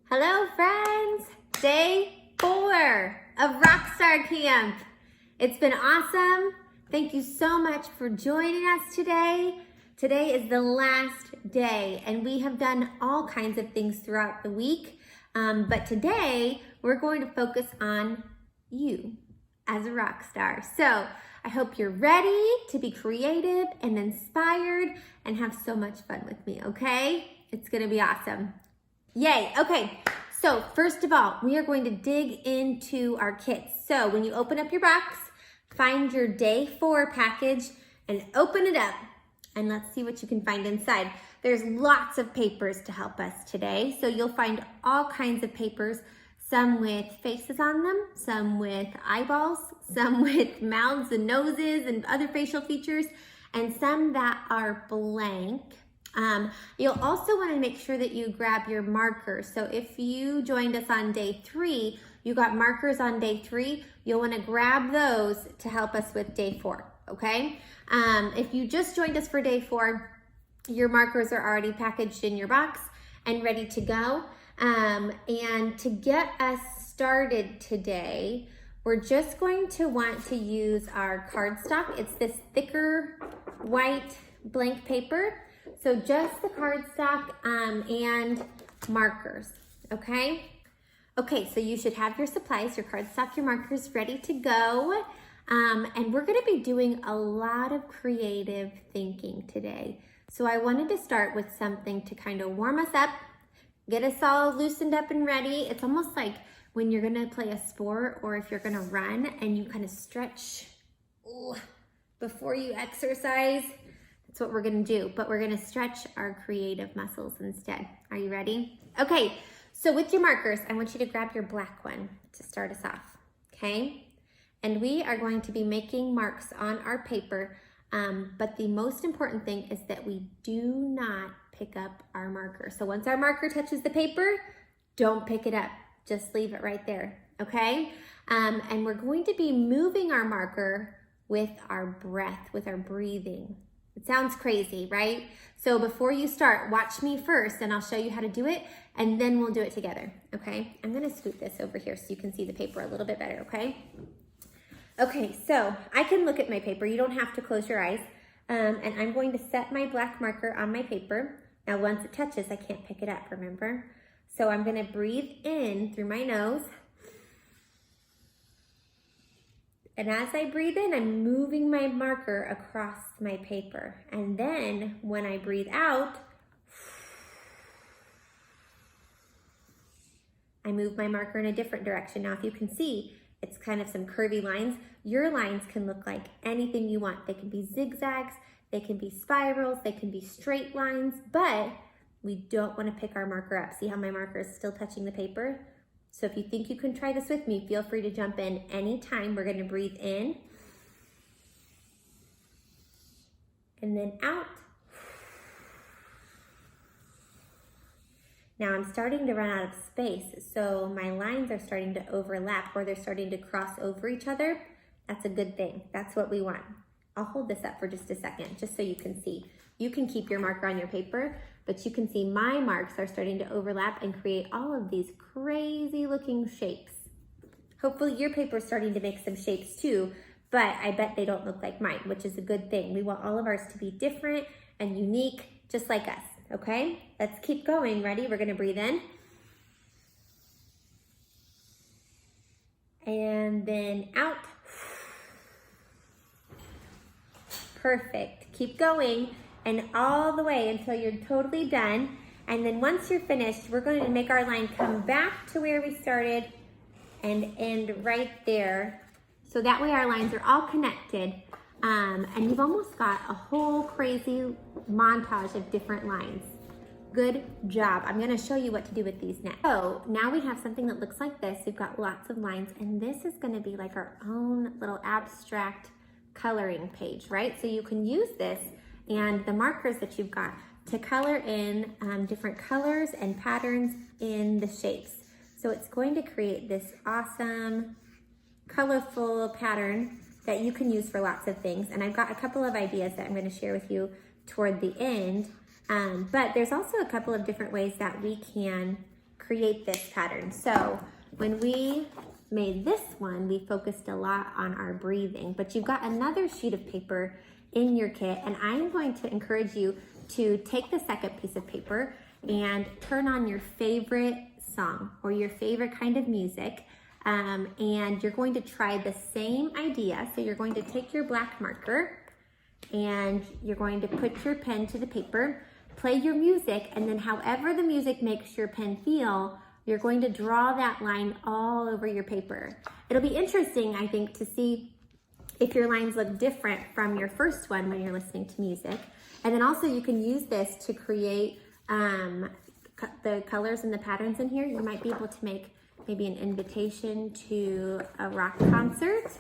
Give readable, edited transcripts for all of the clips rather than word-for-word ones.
Hello friends, day 4 of Rockstar Camp. It's been awesome. Thank you so much for joining us today. Today is the last day and we have done all kinds of things throughout the week. But today we're going to focus on you as a rock star. So I hope you're ready to be creative and inspired and have so much fun with me, okay? It's gonna be awesome. Yay, okay. So first of all, we are going to dig into our kits. So when you open up your box, find your day 4 package and open it up. And let's see what you can find inside. There's lots of papers to help us today. So you'll find all kinds of papers, some with faces on them, some with eyeballs, some with mouths and noses and other facial features, and some that are blank. You'll also want to make sure that you grab your markers. So if you joined us on day 3, you got markers on day 3, you'll want to grab those to help us with day 4, okay? If you just joined us for day 4, your markers are already packaged in your box and ready to go. And to get us started today, we're just going to want to use our cardstock. It's this thicker white blank paper. So just the cardstock and markers, okay? Okay, so you should have your supplies, your cardstock, your markers ready to go. And we're gonna be doing a lot of creative thinking today. So I wanted to start with something to kind of warm us up, get us all loosened up and ready. It's almost like when you're gonna play a sport or if you're gonna run and you kind of stretch before you exercise. That's what we're gonna do, but we're gonna stretch our creative muscles instead. Are you ready? Okay, so with your markers, I want you to grab your black one to start us off, okay? And we are going to be making marks on our paper, but the most important thing is that we do not pick up our marker. So once our marker touches the paper, don't pick it up. Just leave it right there, okay? And we're going to be moving our marker with our breath, with our breathing. It sounds crazy, right? So before you start, watch me first and I'll show you how to do it and then we'll do it together, okay? I'm gonna scoot this over here so you can see the paper a little bit better, okay? Okay, so I can look at my paper. You don't have to close your eyes. And I'm going to set my black marker on my paper. Now once it touches, I can't pick it up, remember? So I'm gonna breathe in through my nose. And as I breathe in, I'm moving my marker across my paper. And then when I breathe out, I move my marker in a different direction. Now, if you can see, it's kind of some curvy lines. Your lines can look like anything you want. They can be zigzags, they can be spirals, they can be straight lines, but we don't want to pick our marker up. See how my marker is still touching the paper? So if you think you can try this with me, feel free to jump in anytime. We're going to breathe in and then out. Now I'm starting to run out of space, so my lines are starting to overlap or they're starting to cross over each other. That's a good thing. That's what we want. I'll hold this up for just a second, just so you can see. You can keep your marker on your paper, but you can see my marks are starting to overlap and create all of these crazy looking shapes. Hopefully your paper is starting to make some shapes too, but I bet they don't look like mine, which is a good thing. We want all of ours to be different and unique, just like us, okay? Let's keep going. Ready? We're gonna breathe in. And then out. Perfect. Keep going. And all the way until you're totally done. And then once you're finished, we're going to make our line come back to where we started and end right there. So that way our lines are all connected. And you've almost got a whole crazy montage of different lines. Good job. I'm going to show you what to do with these next. So now we have something that looks like this. We've got lots of lines, and this is going to be like our own little abstract coloring page, right? So you can use this and the markers that you've got to color in different colors and patterns in the shapes. So it's going to create this awesome, colorful pattern that you can use for lots of things. And I've got a couple of ideas that I'm going to share with you toward the end. But there's also a couple of different ways that we can create this pattern. So when we made this one, we focused a lot on our breathing, but you've got another sheet of paper in your kit, and I'm going to encourage you to take the second piece of paper and turn on your favorite song or your favorite kind of music, and you're going to try the same idea. So you're going to take your black marker and you're going to put your pen to the paper, play your music, and then however the music makes your pen feel, you're going to draw that line all over your paper. It'll be interesting, I think, to see if your lines look different from your first one when you're listening to music. And then also you can use this to create the colors and the patterns in here. You might be able to make maybe an invitation to a rock concert,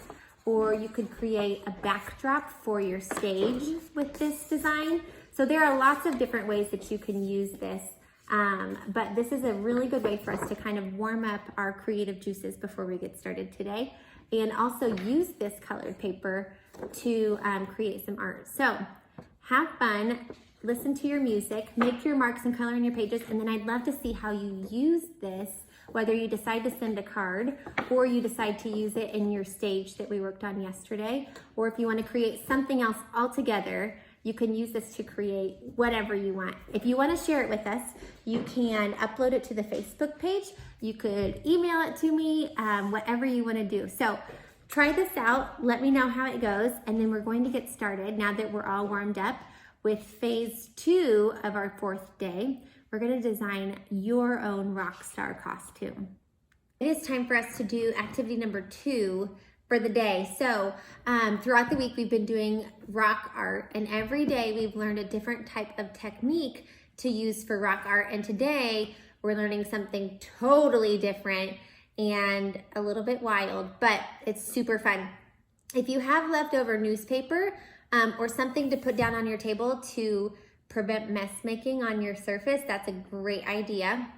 or you could create a backdrop for your stage with this design. So there are lots of different ways that you can use this, but this is a really good way for us to kind of warm up our creative juices before we get started today, and also use this colored paper to create some art. So have fun, listen to your music, make your marks and color in your pages, and then I'd love to see how you use this, whether you decide to send a card or you decide to use it in your stage that we worked on yesterday, or if you want to create something else altogether. You can use this to create whatever you want. If you want to share it with us, you can upload it to the Facebook page. You could email it to me, whatever you want to do. So try this out, let me know how it goes, and then we're going to get started now that we're all warmed up with phase 2 of our 4th day. We're going to design your own rock star costume. It is time for us to do activity number 2 for the day. So throughout the week, we've been doing rock art, and every day we've learned a different type of technique to use for rock art. And today we're learning something totally different and a little bit wild, but it's super fun. If you have leftover newspaper or something to put down on your table to prevent mess making on your surface, that's a great idea,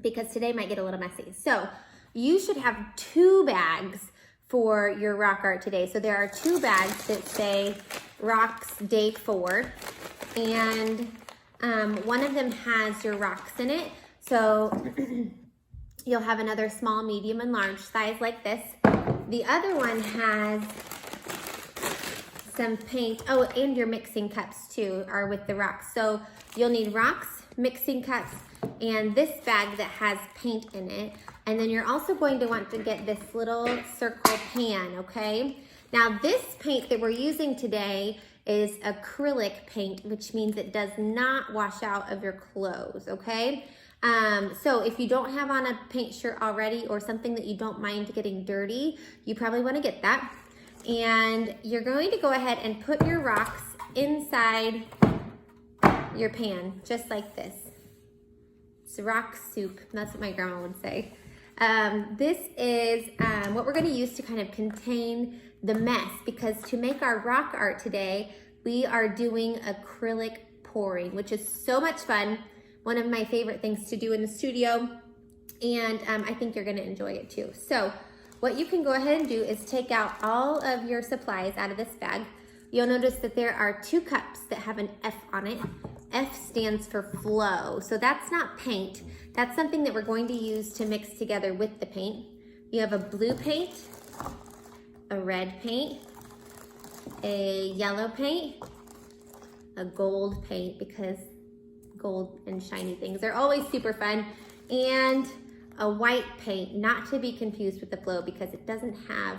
because today might get a little messy. So you should have 2 bags for your rock art today. So there are 2 bags that say Rocks Day 4, and one of them has your rocks in it. So you'll have another small, medium, and large size like this. The other one has some paint. Oh, and your mixing cups too are with the rocks. So you'll need rocks, mixing cups, and this bag that has paint in it. And then you're also going to want to get this little circle pan, okay? Now this paint that we're using today is acrylic paint, which means it does not wash out of your clothes, okay? So if you don't have on a paint shirt already, or something that you don't mind getting dirty, you probably want to get that. And you're going to go ahead and put your rocks inside your pan, just like this. It's rock soup. That's what my grandma would say. This is what we're going to use to kind of contain the mess, because to make our rock art today, we are doing acrylic pouring, which is so much fun. One of my favorite things to do in the studio, and I think you're going to enjoy it too. So what you can go ahead and do is take out all of your supplies out of this bag. You'll notice that there are 2 cups that have an F on it. F stands for flow. So that's not paint. That's something that we're going to use to mix together with the paint. You have a blue paint, a red paint, a yellow paint, a gold paint, because gold and shiny things are always super fun, and a white paint, not to be confused with the flow, because it doesn't have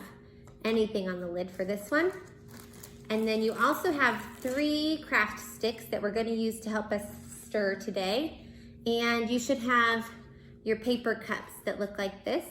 anything on the lid for this one. And then you also have 3 craft sticks that we're going to use to help us stir today. And you should have your paper cups that look like this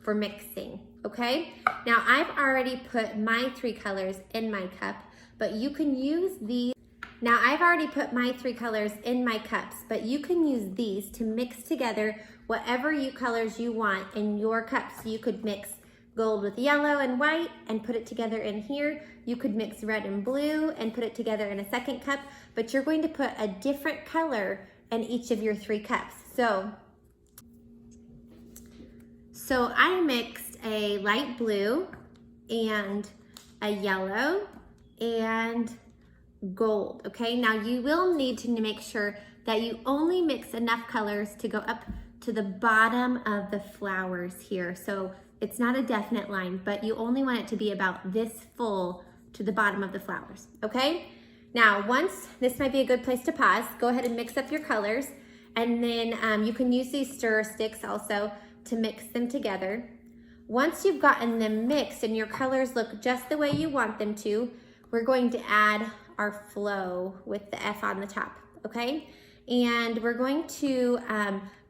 for mixing, okay? Now I've already put my 3 colors in my cup, but you can use these. Now I've already put my 3 colors in my cups, but you can use these to mix together whatever colors you want in your cups. You could mix gold with yellow and white and put it together in here. You could mix red and blue and put it together in a second cup, but you're going to put a different color in each of your 3 cups. So I mixed a light blue and a yellow and gold, okay? Now you will need to make sure that you only mix enough colors to go up to the bottom of the flowers here. So it's not a definite line, but you only want it to be about this full to the bottom of the flowers, okay? Now, this might be a good place to pause. Go ahead and mix up your colors, and then you can use these stir sticks also to mix them together. Once you've gotten them mixed and your colors look just the way you want them to, we're going to add our flow with the F on the top, okay? And we're going to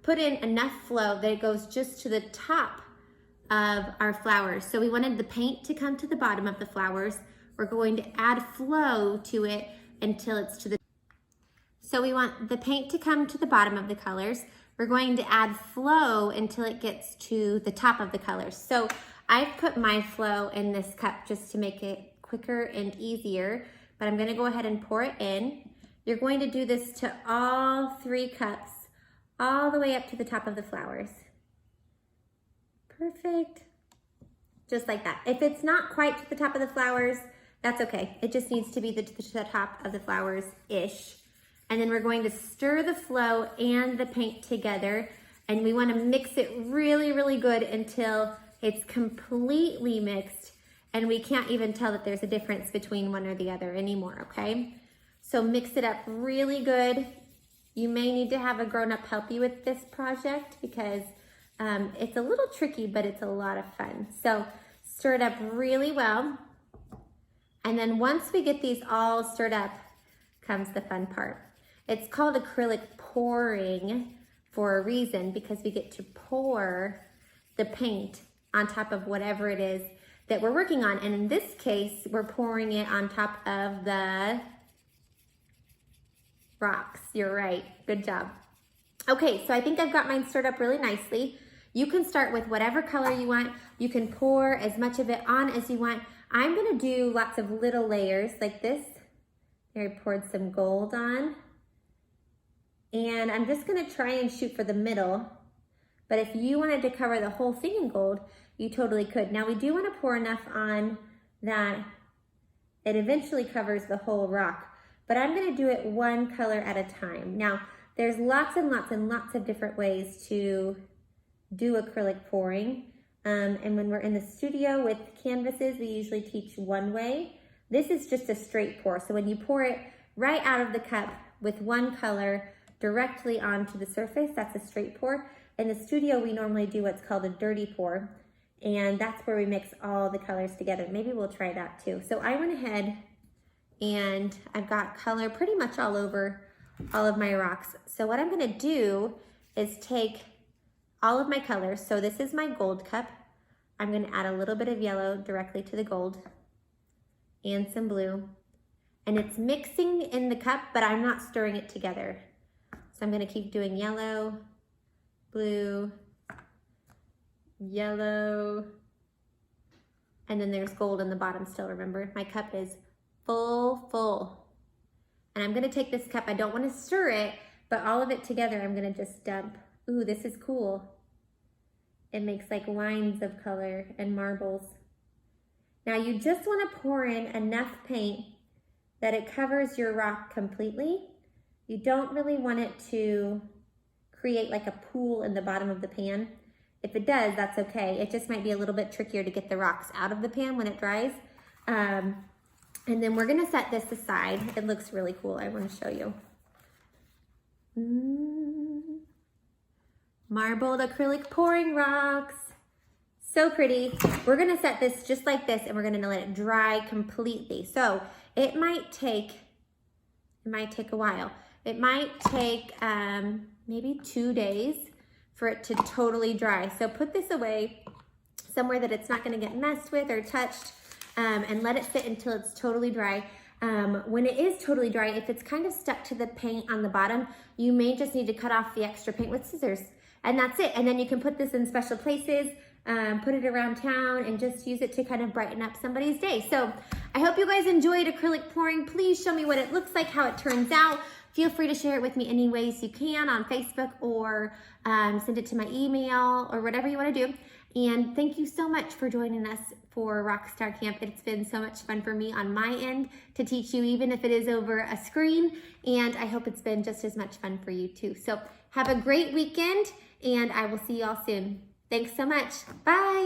put in enough flow that it goes just to the top of our flowers. So we wanted the paint to come to the bottom of the flowers. We're going to add flow to it until it's to the, so we want the paint to come to the bottom of the colors. We're going to add flow until it gets to the top of the colors. So I've put my flow in this cup just to make it quicker and easier, but I'm gonna go ahead and pour it in. You're going to do this to all 3 cups, all the way up to the top of the flowers. Perfect. Just like that. If it's not quite to the top of the flowers, that's okay. It just needs to be to the top of the flowers-ish. And then we're going to stir the flow and the paint together, and we want to mix it really, really good until it's completely mixed and we can't even tell that there's a difference between one or the other anymore, okay? So mix it up really good. You may need to have a grown-up help you with this project because it's a little tricky, but it's a lot of fun. So stir it up really well. And then once we get these all stirred up, comes the fun part. It's called acrylic pouring for a reason, because we get to pour the paint on top of whatever it is that we're working on. And in this case, we're pouring it on top of the rocks. You're right. Good job. Okay, so I think I've got mine stirred up really nicely. You can start with whatever color you want. You can pour as much of it on as you want. I'm gonna do lots of little layers like this. There, I poured some gold on. And I'm just gonna try and shoot for the middle. But if you wanted to cover the whole thing in gold, you totally could. Now we do wanna pour enough on that it eventually covers the whole rock. But I'm gonna do it one color at a time. Now, there's lots and lots and lots of different ways to do acrylic pouring. And when we're in the studio with canvases, we usually teach one way. This is just a straight pour. So when you pour it right out of the cup with one color directly onto the surface, that's a straight pour. In the studio, we normally do what's called a dirty pour. And that's where we mix all the colors together. Maybe we'll try that too. So I went ahead and I've got color pretty much all over all of my rocks. So what I'm gonna do is take all of my colors. So this is my gold cup. I'm gonna add a little bit of yellow directly to the gold and some blue. And it's mixing in the cup, but I'm not stirring it together. So I'm gonna keep doing yellow, blue, yellow, and then there's gold in the bottom still, remember? My cup is full. And I'm gonna take this cup, I don't wanna stir it, but all of it together I'm gonna just dump. Ooh, this is cool. It makes like lines of color and marbles. Now you just wanna pour in enough paint that it covers your rock completely. You don't really want it to create like a pool in the bottom of the pan. If it does, that's okay. It just might be a little bit trickier to get the rocks out of the pan when it dries. And then we're gonna set this aside. It looks really cool, I wanna show you. Marbled acrylic pouring rocks. So pretty. We're gonna set this just like this and we're gonna let it dry completely. So it might take a while. It might take maybe 2 days for it to totally dry. So put this away somewhere that it's not gonna get messed with or touched, and let it sit until it's totally dry. When it is totally dry, if it's kind of stuck to the paint on the bottom, you may just need to cut off the extra paint with scissors. And that's it. And then you can put this in special places, put it around town, and just use it to kind of brighten up somebody's day. So I hope you guys enjoyed acrylic pouring. Please show me what it looks like, how it turns out. Feel free to share it with me any ways you can on Facebook, or send it to my email, or whatever you want to do. And thank you so much for joining us for Rockstar Camp. It's been so much fun for me on my end to teach you, even if it is over a screen. And I hope it's been just as much fun for you too. So have a great weekend, and I will see y'all soon. Thanks so much. Bye.